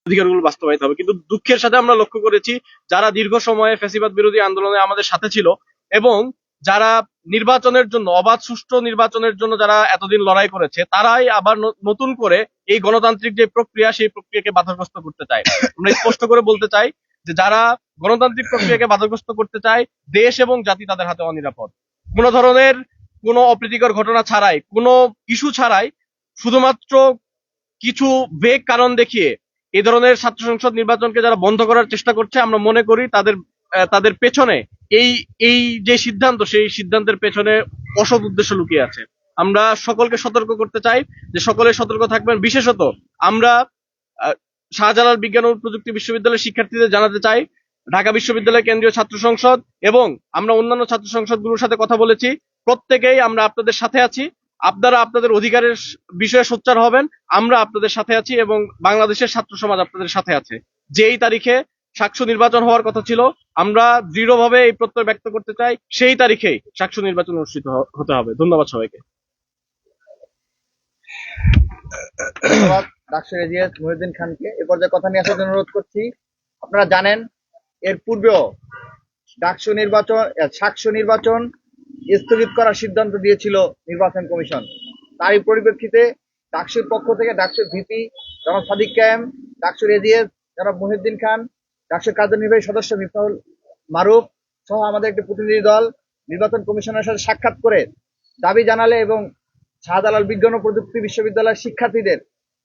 অধিকারগুলো বাস্তবায়িত হবে। কিন্তু দুঃখের সাথে আমরা লক্ষ্য করেছি যারা দীর্ঘ সময়ে ফ্যাসিবাদ বিরোধী আন্দোলনে আমাদের সাথে ছিল এবং যারা নির্বাচনের জন্য অবাধ সুষ্ঠু নির্বাচনের জন্য যারা এতদিন লড়াই করেছে তারাই আবার নতুন করে এই গণতান্ত্রিক যে প্রক্রিয়া সেই প্রক্রিয়াকে বাধাগ্রস্ত করতে চায়। আমরা স্পষ্ট করে বলতে চাই যে যারা গণতান্ত্রিক প্রক্রিয়াকে বাধাগ্রস্ত করতে চায় দেশ এবং জাতি তাদের হাতে অনিরাপদ। কোনো ধরনের কোনো অপ্রীতিকর ঘটনা ছাড়াই কোনো ইস্যু ছাড়াই শুধুমাত্র কিছু বেগ কারণ দেখিয়ে এই ধরনের ছাত্র সংসদ নির্বাচনকে যারা বন্ধ করার চেষ্টা করছে আমরা মনে করি তাদের পেছনে এই এই যে সিদ্ধান্ত সেই সিদ্ধান্তের পেছনে অসৎ উদ্দেশ্য লুকিয়ে আছে। আমরা সকলকে সতর্ক করতে চাই যে সকলে সতর্ক থাকবেন। বিশেষত আমরা শাহজালাল বিজ্ঞান ও প্রযুক্তি বিশ্ববিদ্যালয়ের শিক্ষার্থীদের জানাতে চাই ঢাকা বিশ্ববিদ্যালয় কেন্দ্রীয় ছাত্র সংসদ এবং আমরা অন্যান্য ছাত্র সংসদগুলোর সাথে কথা বলেছি, প্রত্যেকেই আমরা আপনাদের সাথে আছি। আপনারা আপনাদের অধিকারের বিষয়ে সোচ্চার হবেন, আমরা আপনাদের সাথে আছি এবং বাংলাদেশের ছাত্র সমাজ আপনাদের সাথে আছে। যেই তারিখে সাকসু নির্বাচন হওয়ার কথা ছিল আমরা দৃঢ়ভাবে এই প্রত্যয় ব্যক্ত করতে চাই সেই তারিখেই সাকসু নির্বাচন অনুষ্ঠিত হতে হবে। ধন্যবাদ সবাইকে। ধন্যবাদ ডাক্তার এজিএস মহিউদ্দিন খানকে এ পর্যায়ে কথা নিয়ে আসার জন্য অনুরোধ করছি। আপনারা জানেন এর পূর্বেও সাকসু নির্বাচন স্থগিত করার সিদ্ধান্ত দিয়েছিল নির্বাচন কমিশন। তারই পরিপ্রেক্ষিতে ডাকসুর পক্ষ থেকে ডাকসুর ভিপি জনাব সাদিক কায়েম, ডাকসুর এজিএস জনাব মহিউদ্দিন খান, ডাকসুর কার্যনির্বাহী সদস্য মিফতাহুল মারুফ সহ আমাদের একটি প্রতিনিধি দল নির্বাচন কমিশনের সাথে সাক্ষাৎ করে দাবি জানালে এবং শাহজালাল বিজ্ঞান ও প্রযুক্তি বিশ্ববিদ্যালয়ের শিক্ষার্থীদের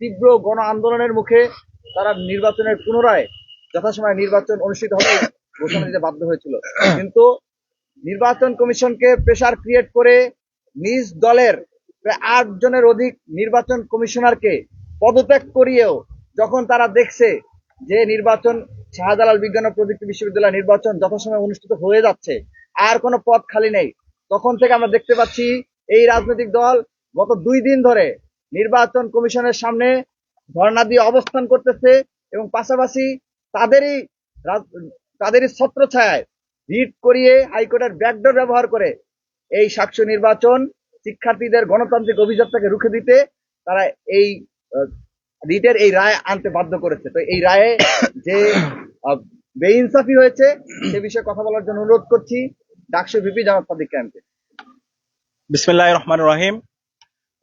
তীব্র গণ আন্দোলনের মুখে তারা নির্বাচনের পুনরায় যথাসময়ে নির্বাচন অনুষ্ঠিত হবে ঘোষণা দিতে বাধ্য হয়েছিল। কিন্তু নির্বাচন কমিশনকে প্রেসার ক্রিয়েট করে নিজ দলের প্রায় ৮ জনের অধিক নির্বাচন কমিশনারকে পদত্যাগ করিয়েও যখন তারা দেখছে যে নির্বাচন শাহজালাল বিজ্ঞান ও প্রযুক্তি বিশ্ববিদ্যালয় নির্বাচন যথাসময়ে অনুষ্ঠিত হয়ে যাচ্ছে, আর কোনো পদ খালি নেই, তখন থেকে আমরা দেখতে পাচ্ছি এই রাজনৈতিক দল গত 2 দিন ধরে নির্বাচন কমিশনের সামনে ধর্ণা দিয়ে অবস্থান করতেছে এবং পাশাপাশি তাদেরই ছত্রছায়ায় রিট করিয়ে হাইকোর্টের ব্যাকডোর ব্যবহার করে এই সাকসু নির্বাচন শিক্ষার্থীদের গণতান্ত্রিক অভিযাত্রাকে রুখে দিতে তারা এই রিটের এই রায় আনতে বাধ্য করেছে। তো এই রায়ে যে বেইনসাফি হয়েছে সে বিষয়ে কথা বলার জন্য অনুরোধ করছি ডাকসু ভিপি জনাব সাদিক কায়েমকে। বিসমিল্লাহির রহমানির রহিম।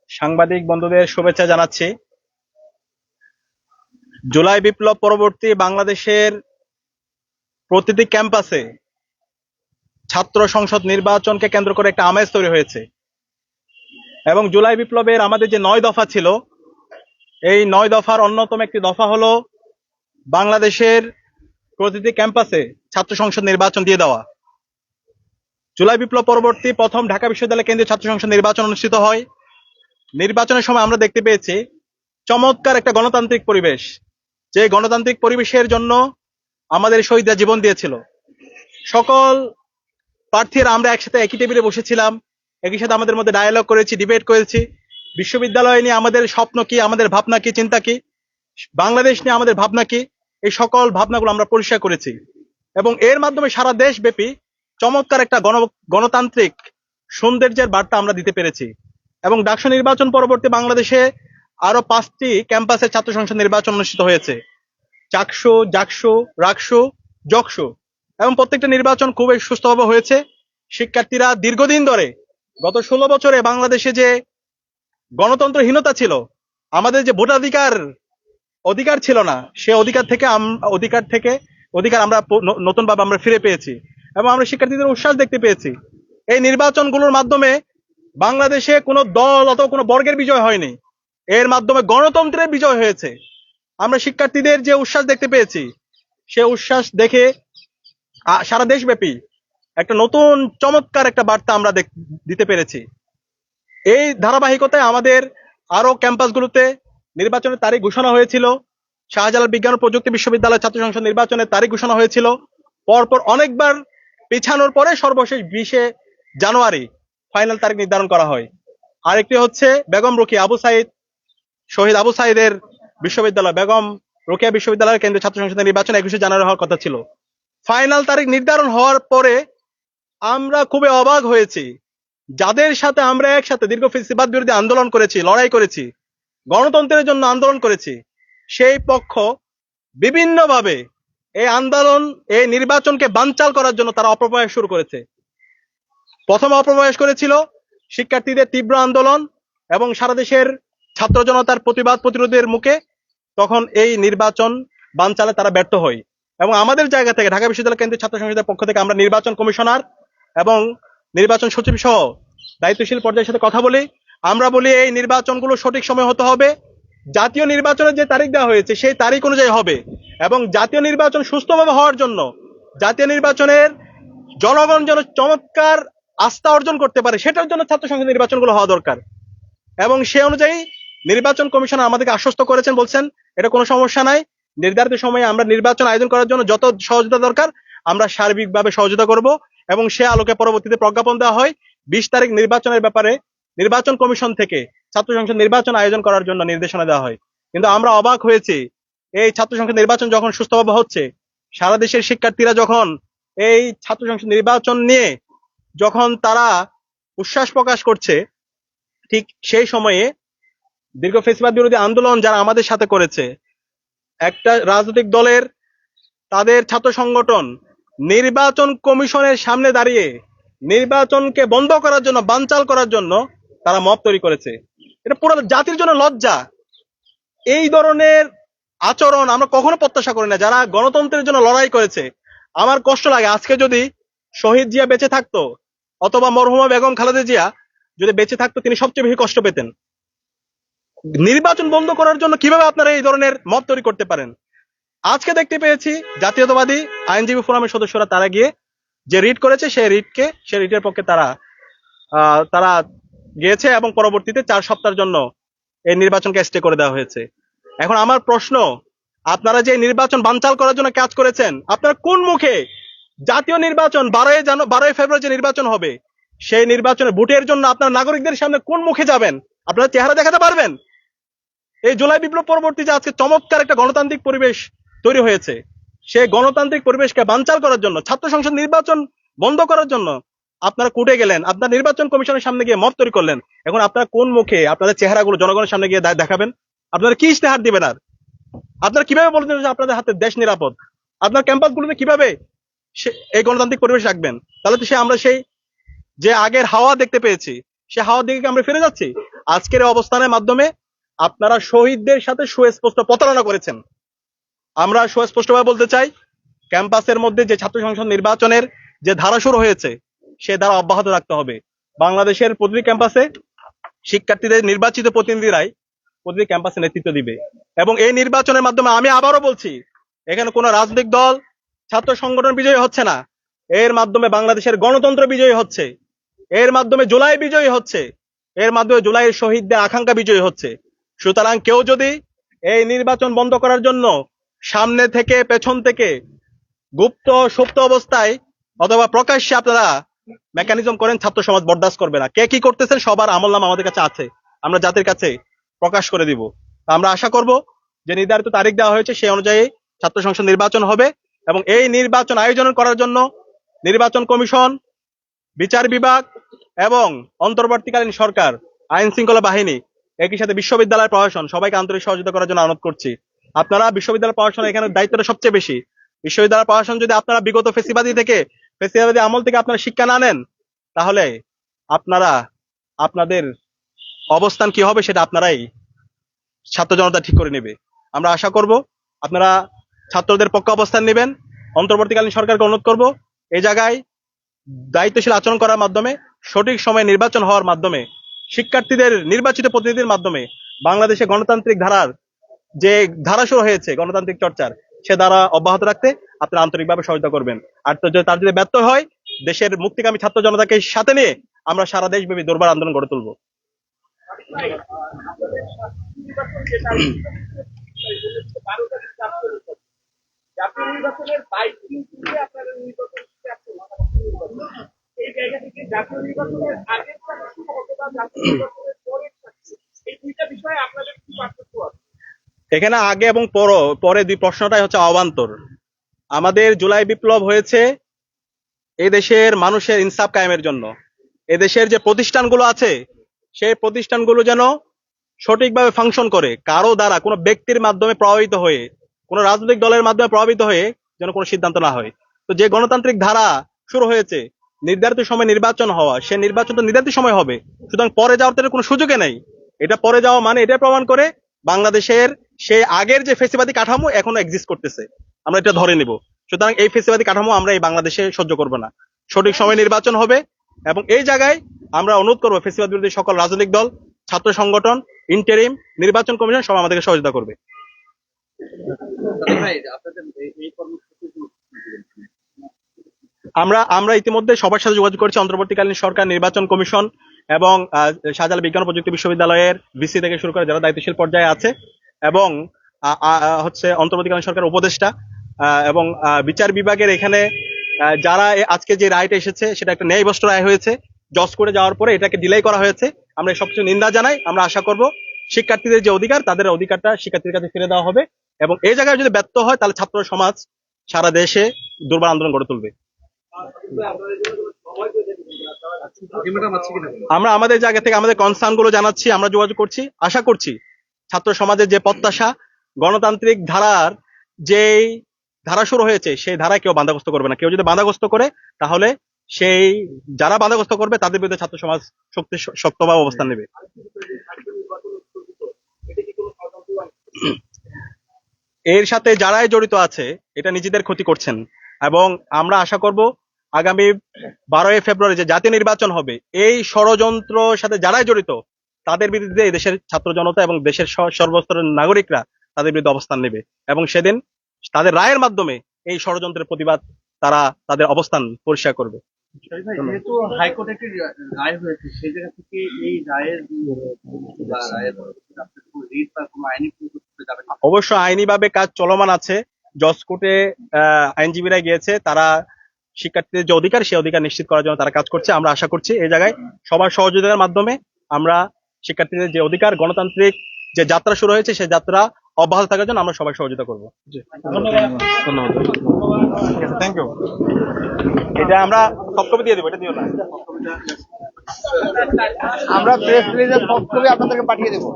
সাংবাদিক বন্ধুদের শুভেচ্ছা জানাচ্ছি। জুলাই বিপ্লব পরবর্তী বাংলাদেশের প্রতিটি ক্যাম্পাসে ছাত্র সংসদ নির্বাচনকে কেন্দ্র করে একটা আমেজ তৈরি হয়েছে এবং জুলাই বিপ্লবের আমাদের যে 9 দফা ছিল এই 9 দফার অন্যতম একটি দফা হলো বাংলাদেশের প্রতিটি ক্যাম্পাসে ছাত্র সংসদ নির্বাচন দিয়ে দেওয়া। জুলাই বিপ্লব পরবর্তী প্রথম ঢাকা বিশ্ববিদ্যালয় কেন্দ্রীয় ছাত্র সংসদ নির্বাচন অনুষ্ঠিত হয়। নির্বাচনের সময় আমরা দেখতে পেয়েছি চমৎকার একটা গণতান্ত্রিক পরিবেশ, যে গণতান্ত্রিক পরিবেশের জন্য আমাদের শহীদরা জীবন দিয়েছিল। সকল প্রার্থীরা আমরা একসাথে একই টেবিলে বসেছিলাম, একই সাথে আমাদের মধ্যে ডায়ালগ করেছি, ডিবেট করেছি। বিশ্ববিদ্যালয় নিয়ে আমাদের স্বপ্ন কি, আমাদের ভাবনা কি, চিন্তা কি, বাংলাদেশ নিয়ে আমাদের ভাবনা কি, এই সকল ভাবনাগুলো আমরা পরিষ্কার করেছি এবং এর মাধ্যমে সারা দেশব্যাপী চমৎকার একটা গণতান্ত্রিক সৌন্দর্যের বার্তা আমরা দিতে পেরেছি। এবং ডাকসু নির্বাচন পরবর্তী বাংলাদেশে আরো 5টি ক্যাম্পাসে ছাত্র সংসদ নির্বাচন অনুষ্ঠিত হয়েছে, চাকসু, জাকসু, রাকসু, জকসু, এবং প্রত্যেকটা নির্বাচন খুবই সুস্থভাবে হয়েছে। শিক্ষার্থীরা দীর্ঘদিন ধরে গত 16 বছরে বাংলাদেশে যে গণতন্ত্রহীনতা ছিল, আমাদের যে অধিকার ছিল না, সে অধিকার আমরা নতুন ভাবে আমরা ফিরে পেয়েছি এবং আমরা শিক্ষার্থীদের উচ্ছ্বাস দেখতে পেয়েছি। এই নির্বাচনগুলোর মাধ্যমে বাংলাদেশে কোনো দল অথবা কোনো বর্গের বিজয় হয়নি, এর মাধ্যমে গণতন্ত্রের বিজয় হয়েছে। আমরা শিক্ষার্থীদের যে উচ্ছ্বাস দেখতে পেয়েছি সে উচ্ছ্বাস দেখে সারা দেশব্যাপী একটা নতুন চমৎকার একটা বার্তা আমরা দিতে পেরেছি। এই ধারাবাহিকতায় আমাদের আরো ক্যাম্পাসগুলোতে নির্বাচনের তারিখ ঘোষণা হয়েছিল। শাহজালাল বিজ্ঞান ও প্রযুক্তি বিশ্ববিদ্যালয় ছাত্র সংসদ নির্বাচনের তারিখ ঘোষণা হয়েছিল, পরপর অনেকবার পিছানোর পরে সর্বশেষ 20 জানুয়ারি ফাইনাল তারিখ নির্ধারণ করা হয়। আরেকটি হচ্ছে বেগম রোকেয়া শহীদ আবু সাইদের বিশ্ববিদ্যালয়, বেগম রোকেয়া বিশ্ববিদ্যালয়ের কেন্দ্রীয় ছাত্র সংসদের নির্বাচন 21 জানুয়ারি হওয়ার কথা ছিল। ফাইনাল তারিখ নির্ধারণ হওয়ার পরে আমরা খুবই অবাক হয়েছি, যাদের সাথে আমরা একসাথে দীর্ঘ ফ্যাসিবাদ বিরোধী আন্দোলন করেছি, লড়াই করেছি, গণতন্ত্রের জন্য আন্দোলন করেছি, সেই পক্ষ বিভিন্নভাবে এই আন্দোলন, এই নির্বাচনকে বানচাল করার জন্য তারা অপপ্রয়াস শুরু করেছে। প্রথমে অপপ্রয়াস করেছিল শিক্ষার্থীদের তীব্র আন্দোলন এবং সারা দেশের ছাত্র জনতার প্রতিবাদ প্রতিরোধের মুখে, তখন এই নির্বাচন বানচালে তারা ব্যর্থ হয়। এবং আমাদের জায়গা থেকে ঢাকা বিশ্ববিদ্যালয় কেন্দ্রীয় ছাত্র সংসদের পক্ষ থেকে আমরা নির্বাচন কমিশনার এবং নির্বাচন সচিব সহ দায়িত্বশীল পর্যায়ের সাথে কথা বলি। আমরা বলি এই নির্বাচনগুলো সঠিক সময় হতে হবে, জাতীয় নির্বাচনের যে তারিখ দেওয়া হয়েছে সেই তারিখ অনুযায়ী হবে, এবং জাতীয় নির্বাচন সুষ্ঠুভাবে হওয়ার জন্য, জাতীয় নির্বাচনের জনগণ যেন চমৎকার আস্থা অর্জন করতে পারে, সেটার জন্য ছাত্র সংসদ নির্বাচনগুলো হওয়া দরকার। এবং সে অনুযায়ী নির্বাচন কমিশন আমাদেরকে আশ্বস্ত করেছেন, বলছেন এটা কোনো সমস্যা নাই, নির্ধারিত সময়ে আমরা নির্বাচন আয়োজন করার জন্য যত সহযোগিতা দরকার আমরা সার্বিকভাবে সহযোগিতা করব। এবং সে আলোকে পরবর্তীতে প্রজ্ঞাপন দেওয়া হয় 20 তারিখ নির্বাচনের ব্যাপারে নির্বাচন কমিশন থেকে ছাত্র সংসদ নির্বাচন আয়োজন করার জন্য নির্দেশনা দেওয়া হয়। কিন্তু আমরা অবাক হয়েছি, এই ছাত্র সংসদ নির্বাচন যখন সুস্থভাবে হচ্ছে, সারা দেশের শিক্ষার্থীরা যখন এই ছাত্র সংসদ নির্বাচন নিয়ে যখন তারা উচ্ছ্বাস প্রকাশ করছে, ঠিক সেই সময়ে দীর্ঘ ফেসিবাদ বিরোধী আন্দোলন যারা আমাদের সাথে করেছে, একটা রাজনৈতিক দলের তাদের ছাত্র সংগঠন নির্বাচন কমিশনের সামনে দাঁড়িয়ে নির্বাচনকে বন্ধ করার জন্য, বানচাল করার জন্য তারা মব তৈরি করেছে। এটা পুরো জাতির জন্য লজ্জা। এই ধরনের আচরণ আমরা কখনো প্রত্যাশা করি না। যারা গণতন্ত্রের জন্য লড়াই করেছে, আমার কষ্ট লাগে আজকে যদি শহীদ জিয়া বেঁচে থাকতো অথবা মরহুমা বেগম খালেদা জিয়া যদি বেঁচে থাকতো, তিনি সবচেয়ে বেশি কষ্ট পেতেন। নির্বাচন বন্ধ করার জন্য কিভাবে আপনারা এই ধরনের মব তৈরি করতে পারেন? আজকে দেখতে পেয়েছি জাতীয়তাবাদী আইনজীবী ফোরামের সদস্যরা তারা গিয়ে যে রিট করেছে সেই রিটের পক্ষে তারা গিয়েছে এবং পরবর্তীতে 4 সপ্তাহের জন্য এই নির্বাচনকে স্টে করে দেওয়া হয়েছে। এখন আমার প্রশ্ন, আপনারা যে নির্বাচন বানচাল করার জন্য কাজ করেছেন, আপনারা কোন মুখে জাতীয় নির্বাচন 12 ফেব্রুয়ারি যে নির্বাচন হবে সেই নির্বাচনে ভোটের জন্য আপনারা নাগরিকদের সামনে কোন মুখে যাবেন? আপনারা চেহারা দেখাতে পারবেন? এই জুলাই বিপ্লব পরবর্তী যে আজকে চমৎকার একটা গণতান্ত্রিক পরিবেশ তৈরি হয়েছে, সেই গণতান্ত্রিক পরিবেশকে বানচাল করার জন্য, ছাত্র সংসদ নির্বাচন বন্ধ করার জন্য আপনারা কুটে গেলেন, আপনার নির্বাচন কমিশনের সামনে গিয়ে মত তৈরি করলেন। এখন আপনারা কোন মুখে আপনাদের চেহারাগুলো জনগণের সামনে গিয়ে দেখাবেন? আপনারা কি ইশতেহার দিবেন? আর আপনারা কিভাবে বলছেন যে আপনাদের হাতে দেশ নিরাপদ? আপনার ক্যাম্পাসগুলোতে কিভাবে এই গণতান্ত্রিক পরিবেশ রাখবেন? তাহলে তো আমরা সেই যে আগের হাওয়া দেখতে পেয়েছি, সে হাওয়ার দিকে আমরা ফিরে যাচ্ছি। আজকের এই অবস্থানের মাধ্যমে আপনারা শহীদদের সাথে সুস্পষ্ট প্রতারণা করেছেন। আমরা সুস্পষ্টভাবে বলতে চাই, ক্যাম্পাসের মধ্যে যে ছাত্র সংসদ নির্বাচনের যে ধারা শুরু হয়েছে সে ধারা অব্যাহত রাখতে হবে। বাংলাদেশের প্রতিটি ক্যাম্পাসে শিক্ষার্থীদের নির্বাচিত প্রতিনিধিরাই প্রতিটি ক্যাম্পাসে নেতৃত্ব দিবে। এবং এই নির্বাচনের মাধ্যমে আমি আবারও বলছি, এখানে কোনো রাজনৈতিক দল, ছাত্র সংগঠন বিজয়ী হচ্ছে না, এর মাধ্যমে বাংলাদেশের গণতন্ত্র বিজয়ী হচ্ছে, এর মাধ্যমে জুলাই বিজয়ী হচ্ছে, এর মাধ্যমে জুলাইয়ের শহীদদের আকাঙ্ক্ষা বিজয়ী হচ্ছে। সুতরাং কেউ যদি এই নির্বাচন বন্ধ করার জন্য সামনে থেকে পেছন থেকে গুপ্ত সুপ্ত অবস্থায় অথবা প্রকাশ্যে আপনারা মেকানিজম করেন, ছাত্র সমাজ বরদাস্ত করবে না। কে কি করতেছেন সবার আমলনামা আমাদের কাছে আছে, আমরা জাতির কাছে প্রকাশ করে দিব। আমরা আশা করব যে নির্ধারিত তারিখ দেওয়া হয়েছে সেই অনুযায়ী ছাত্র সংসদ নির্বাচন হবে, এবং এই নির্বাচন আয়োজন করার জন্য নির্বাচন কমিশন, বিচার বিভাগ এবং অন্তর্বর্তীকালীন সরকার, আইন শৃঙ্খলা বাহিনী, একই সাথে বিশ্ববিদ্যালয় প্রশাসন সবাইকে আন্তরিক সহযোগিতা করার জন্য অনুরোধ করছি। আপনারা বিশ্ববিদ্যালয় প্রশাসন, এখানে দায়িত্বটা সবচেয়ে বেশি। বিশ্ববিদ্যালয় প্রশাসন যদি আপনারা বিগত ফেসিবাদী আমল থেকে আপনারা শিক্ষা না নেন, তাহলে আপনাদের অবস্থান কি হবে সেটা আপনারাই ছাত্র জনতা ঠিক করে নেবে। আমরা আশা করব আপনারা ছাত্রদের পক্ষে অবস্থান নেবেন। অন্তর্বর্তীকালীন সরকারকে অনুরোধ করব এই জায়গায় দায়িত্বশীল আচরণ করার মাধ্যমে, সঠিক সময়ে নির্বাচন হওয়ার মাধ্যমে, শিক্ষার্থীদের নির্বাচিত প্রতিনিধির মাধ্যমে বাংলাদেশে গণতান্ত্রিক ধারার যে ধারা শুরু হয়েছে গণতান্ত্রিক চর্চার, সে ধারা অব্যাহত রাখতে আপনারা আন্তরিকভাবে সহযোগিতা করবেন। আর তার যদি ব্যর্থ হয়, দেশের মুক্তিকামী ছাত্র জনতাকে সাথে নিয়ে আমরা সারা দেশব্যাপী দুর্বার আন্দোলন গড়ে তুলব। এখানে আগে এবং পরে দুই প্রশ্নটাই হচ্ছে অবান্তর। আমাদের জুলাই বিপ্লব হয়েছে এই দেশের মানুষের ইনসাফ কায়েমের জন্য। এদেশের যে প্রতিষ্ঠানগুলো আছে সেই প্রতিষ্ঠানগুলো যেন সঠিকভাবে ফাংশন করে, কারো দ্বারা কোনো ব্যক্তির মাধ্যমে প্রভাবিত হয়ে কোনো রাজনৈতিক দলের মাধ্যমে প্রভাবিত হয়ে যেন কোনো সিদ্ধান্ত না হয়। তো যে গণতান্ত্রিক ধারা শুরু হয়েছে, নির্ধারিত সময় নির্বাচন হওয়া, সে নির্বাচন তো নির্ধারিত সময় হবে, সুতরাং পরে যাওয়ার তো কোনো সুযোগে নেই। এটা পরে যাওয়া মানে এটা প্রমাণ করে বাংলাদেশের সে আগের যে ফেসিবাদী কাঠামো এখনো এক্সিস্ট করতেছে, আমরা এটা ধরে নিব। সুতরাং এই ফেসিবাদী কাঠামো আমরা এই বাংলাদেশে সহ্য করবো না। সঠিক সময় নির্বাচন হবে, এবং এই জায়গায় আমরা অনুরোধ করবো ফেসিবাদ বিরোধী সকল রাজনৈতিক দল, ছাত্র সংগঠন, ইন্টারিম, নির্বাচন কমিশন সবাই আমাদেরকে সহযোগিতা করবে। আমরা ইতিমধ্যে সবার সাথে যোগাযোগ করেছি। অন্তর্বর্তীকালীন সরকার, নির্বাচন কমিশন এবং শাহজালাল বিজ্ঞান ও প্রযুক্তি বিশ্ববিদ্যালয়ের ভিসি থেকে শুরু করে যারা দায়িত্বশীল পর্যায়ে আছে, এবং হচ্ছে অন্তর্বর্তীকালীন সরকার উপদেষ্টা এবং বিচার বিভাগের এখানে যারা আজকে যে রায়টা এসেছে সেটা একটা ন্যায়বস্ত্র রায় হয়েছে। জজ করে যাওয়ার পরে এটাকে ডিলে করা হয়েছে। আমরা সবকিছু নিন্দা জানাই। আমরা আশা করব শিক্ষার্থীদের যে অধিকার, তাদের অধিকারটা শিক্ষার্থীদের কাছে ফিরে দেওয়া হবে, এবং এই জায়গায় যদি ব্যর্থ হয় তাহলে ছাত্র সমাজ সারা দেশে দুর্বার আন্দোলন গড়ে তুলবে। আমরা আমাদের জায়গা থেকে আমাদের কনসার্ন গুলো জানাচ্ছি, আমরা যোগাযোগ করছি। আশা করছি ছাত্র সমাজের যে প্রত্যাশা, গণতান্ত্রিক ধারার যেই ধারা শুরু হয়েছে সেই ধারায় কেউ বাধাগ্রস্ত করবে না। কেউ যদি বাধাগ্রস্ত করে তাহলে সেই যারা বাধাগ্রস্ত করবে তাদের বিরুদ্ধে ছাত্র সমাজ শক্তভাবে অবস্থান নেবে। এর সাথে যারাই জড়িত আছে এটা নিজেদের ক্ষতি করছেন, এবং আমরা আশা করব আগামী 12 ফেব্রুয়ারি যে জাতীয় নির্বাচন হবে, এই ষড়যন্ত্রের সাথে যারাই জড়িত তাদের বিরুদ্ধে এই দেশের ছাত্র জনতা এবং দেশের সর্বস্তরের নাগরিকরা তাদের বিরুদ্ধে অবস্থান নেবে, এবং সেদিন তাদের রায়ের মাধ্যমে এই ষড়যন্ত্রের প্রতিবাদ তারা তাদের অবস্থান পরিষ্কার করবে। যেহেতু হাইকোর্টে একটি রায় হয়েছে, সেই জায়গা থেকে এই রায়ের অবশ্য আইনিভাবে কাজ চলমান আছে। জজ কোর্টে আইনজীবীরা গিয়েছে, তারা শিক্ষার্থীদের যে অধিকার সেই অধিকার নিশ্চিত করার জন্য তারা কাজ করছে। আমরা আশা করছি এই জায়গায় সবার সহযোগিতার মাধ্যমে আমরা শিক্ষার্থীদের যে অধিকার, গণতান্ত্রিক যে যাত্রা শুরু হয়েছে সেই যাত্রা অব্যাহত থাকার জন্য আমরা সবাই সহযোগিতা করবো। ধন্যবাদ। Thank you. এটা আমরা সফট কপি দিয়ে দেবো, এটা দিও না। আমরা প্রেস রিলিজের সফট কপি আপনাদেরকে পাঠিয়ে দেবো।